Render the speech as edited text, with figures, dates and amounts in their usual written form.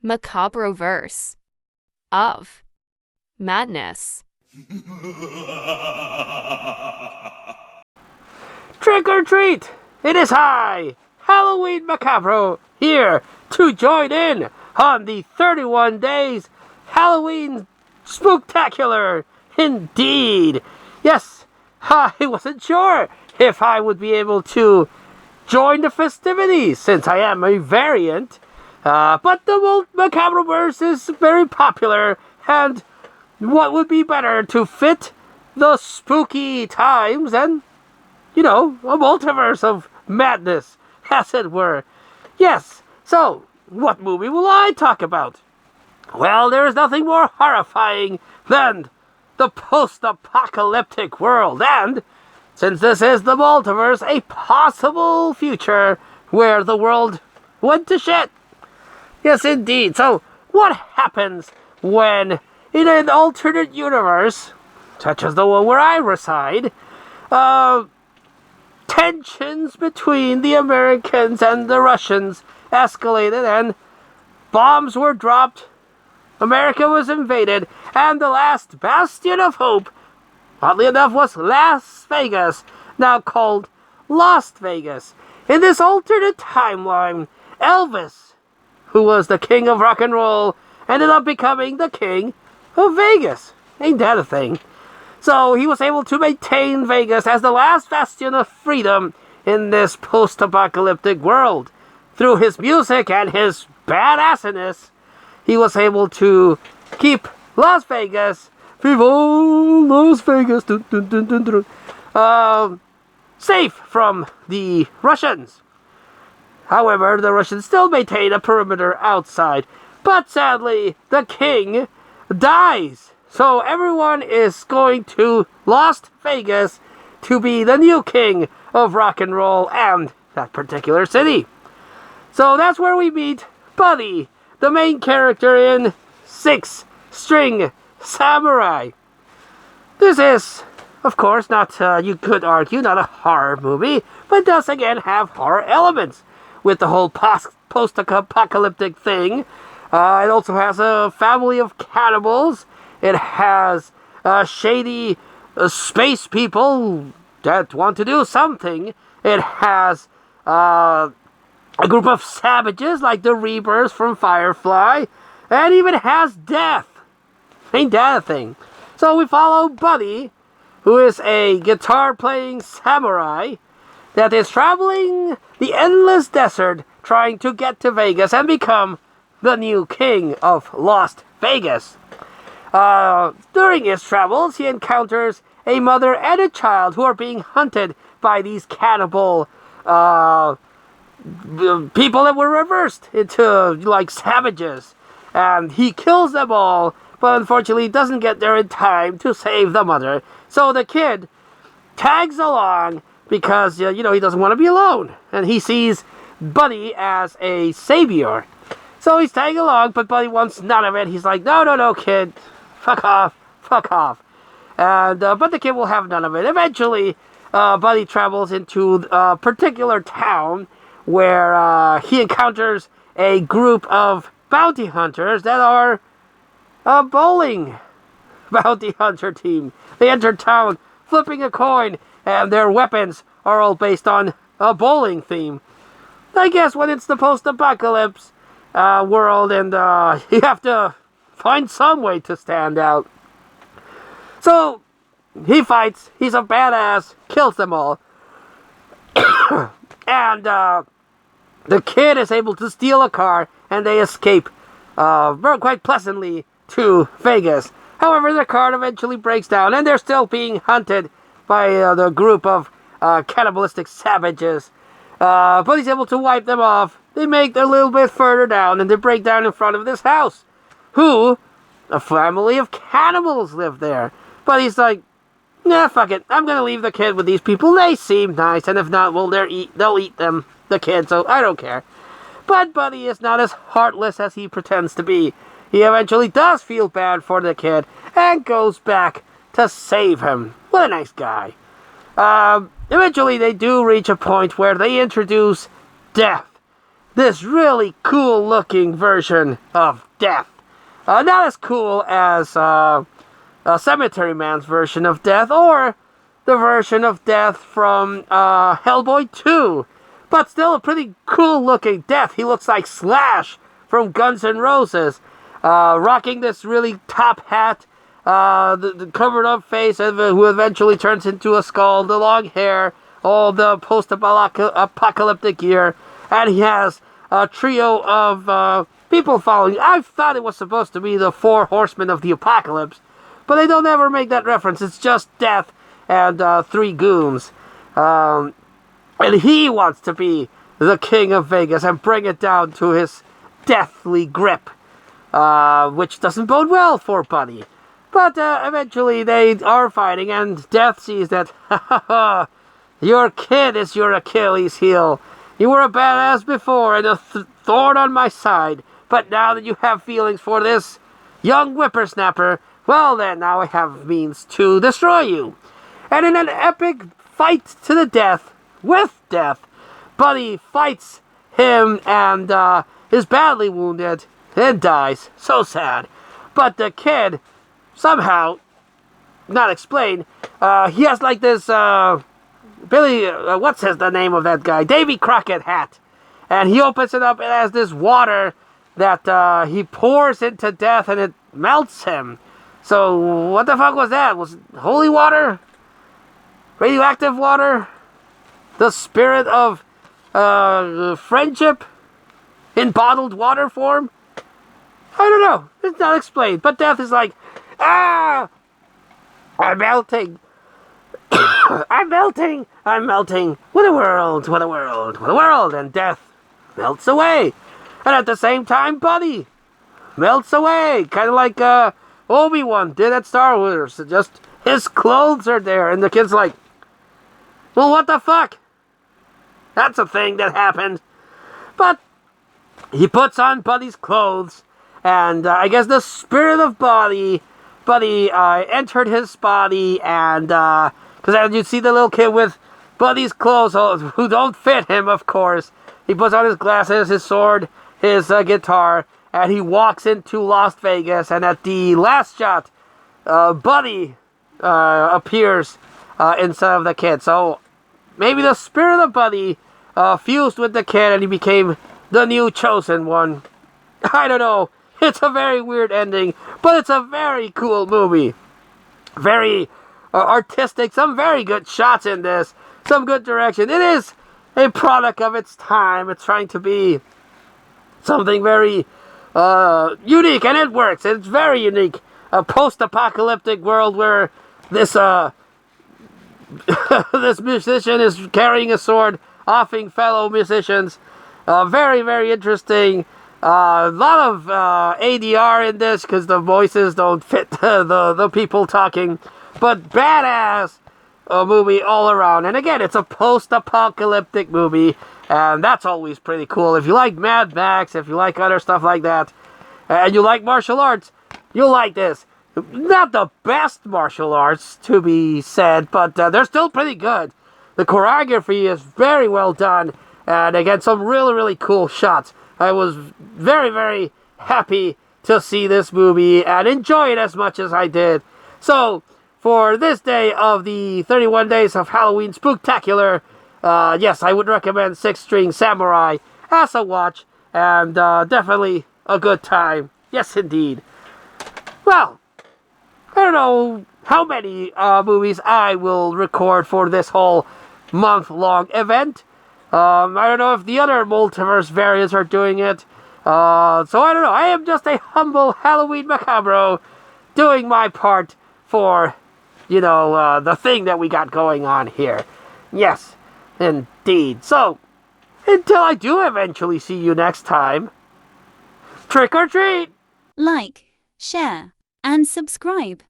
Macabroverse of Madness. Trick or treat! It is I, Halloween Macabro, here to join in on the 31 days Halloween Spooktacular. Indeed. Yes, I wasn't sure if I would be able to join the festivities since I am a variant. But the Macabroverse is very popular, and what would be better to fit the spooky times than, a multiverse of madness, as it were. Yes, so, what movie will I talk about? Well, there is nothing more horrifying than the post-apocalyptic world, and, since this is the multiverse, a possible future where the world went to shit. Yes, indeed. So, what happens when, in an alternate universe, such as the one where I reside, tensions between the Americans and the Russians escalated and bombs were dropped, America was invaded, and the last bastion of hope, oddly enough, was Las Vegas, now called Lost Vegas. In this alternate timeline, Elvis, who was the king of rock and roll, ended up becoming the king of Vegas. Ain't that a thing? So he was able to maintain Vegas as the last bastion of freedom in this post-apocalyptic world. Through his music and his badassiness, he was able to keep Las Vegas, Viva Las Vegas, safe from the Russians. However, the Russians still maintain a perimeter outside. But sadly, the king dies. So everyone is going to Las Vegas to be the new king of rock and roll and that particular city. So that's where we meet Buddy, the main character in Six String Samurai. This is, of course, not, you could argue, not a horror movie, but does again have horror elements. With the whole post-apocalyptic thing. It also has a family of cannibals. It has shady space people that want to do something. It has a group of savages like the Reapers from Firefly. And even has death. Ain't that a thing? So we follow Buddy, who is a guitar-playing samurai that is traveling the endless desert trying to get to Vegas and become the new king of Lost Vegas. During his travels, he encounters a mother and a child who are being hunted by these cannibal people that were reversed into, like, savages. And he kills them all, but unfortunately doesn't get there in time to save the mother. So the kid tags along because, he doesn't want to be alone. And he sees Buddy as a savior. So he's tagging along, but Buddy wants none of it. He's like, no, kid. Fuck off. And, but the kid will have none of it. Eventually, Buddy travels into a particular town where he encounters a group of bounty hunters that are a bowling bounty hunter team. They enter town flipping a coin, and their weapons are all based on a bowling theme. I guess when it's the post-apocalypse world, and you have to find some way to stand out. So, he fights, he's a badass, kills them all. And the kid is able to steal a car, and they escape quite pleasantly to Vegas. However, the car eventually breaks down, and they're still being hunted by the group of cannibalistic savages. But he's able to wipe them off. They make a little bit further down, and they break down in front of this house. A family of cannibals live there. But he's like, nah, fuck it. I'm gonna leave the kid with these people. They seem nice, and if not, well, they'll eat them, the kid, so I don't care. But Buddy is not as heartless as he pretends to be. He eventually does feel bad for the kid, and goes back to save him. What a nice guy. Eventually they do reach a point where they introduce death. this really cool-looking version of Death. Not as cool as Cemetery Man's version of Death, or the version of Death from Hellboy 2. But still a pretty cool-looking Death. He looks like Slash from Guns N' Roses, rocking this really top hat, the covered-up face, who eventually turns into a skull, the long hair, all the post-apocalyptic gear, and he has a trio of people following. I thought it was supposed to be the four horsemen of the apocalypse, but they don't ever make that reference. It's just Death and three goons. And he wants to be the king of Vegas and bring it down to his deathly grip, which doesn't bode well for Buddy. But eventually they are fighting, and Death sees that, your kid is your Achilles heel. You were a badass before and a thorn on my side, but now that you have feelings for this young whippersnapper, well then, now I have means to destroy you. And in an epic fight to the death, with Death, Buddy fights him and is badly wounded and dies. So sad. But the kid, somehow, not explained, he has like this, what's the name of that guy? Davy Crockett hat. And he opens it up, and it has this water that he pours into Death, and it melts him. So, what the fuck was that? Was it holy water? Radioactive water? The spirit of friendship in bottled water form? I don't know. It's not explained. But Death is like, I'm melting. I'm melting. I'm melting. What a world. What a world. What a world. And Death melts away. And at the same time, Buddy melts away. Kind of like Obi-Wan did at Star Wars. Just his clothes are there. And the kid's like, well, what the fuck? That's a thing that happened. But he puts on Buddy's clothes. And I guess the spirit of Buddy entered his body. And because as you see the little kid with Buddy's clothes, who don't fit him, of course. He puts on his glasses, his sword, his guitar, and he walks into Las Vegas. And at the last shot, Buddy appears instead of the kid. So maybe the spirit of Buddy fused with the kid, and he became the new chosen one. I don't know. It's a very weird ending, but it's a very cool movie. Very artistic. Some very good shots in this. Some good direction. It is a product of its time. It's trying to be something very unique, and it works. It's very unique. A post-apocalyptic world where this this musician is carrying a sword, offing fellow musicians. Very, very interesting. A lot of ADR in this because the voices don't fit the people talking. But badass movie all around. And again, it's a post-apocalyptic movie. And that's always pretty cool. If you like Mad Max, if you like other stuff like that, and you like martial arts, you'll like this. Not the best martial arts, to be said, but they're still pretty good. The choreography is very well done. And again, some really, really cool shots. I was very, very happy to see this movie and enjoy it as much as I did. So, for this day of the 31 Days of Halloween Spooktacular, yes, I would recommend Six String Samurai as a watch, and definitely a good time. Yes, indeed. Well, I don't know how many movies I will record for this whole month-long event. I don't know if the other multiverse variants are doing it. So I don't know. I am just a humble Halloween Macabro doing my part for, the thing that we got going on here. Yes, indeed. So, until I do eventually see you next time, trick or treat! Like, share, and subscribe.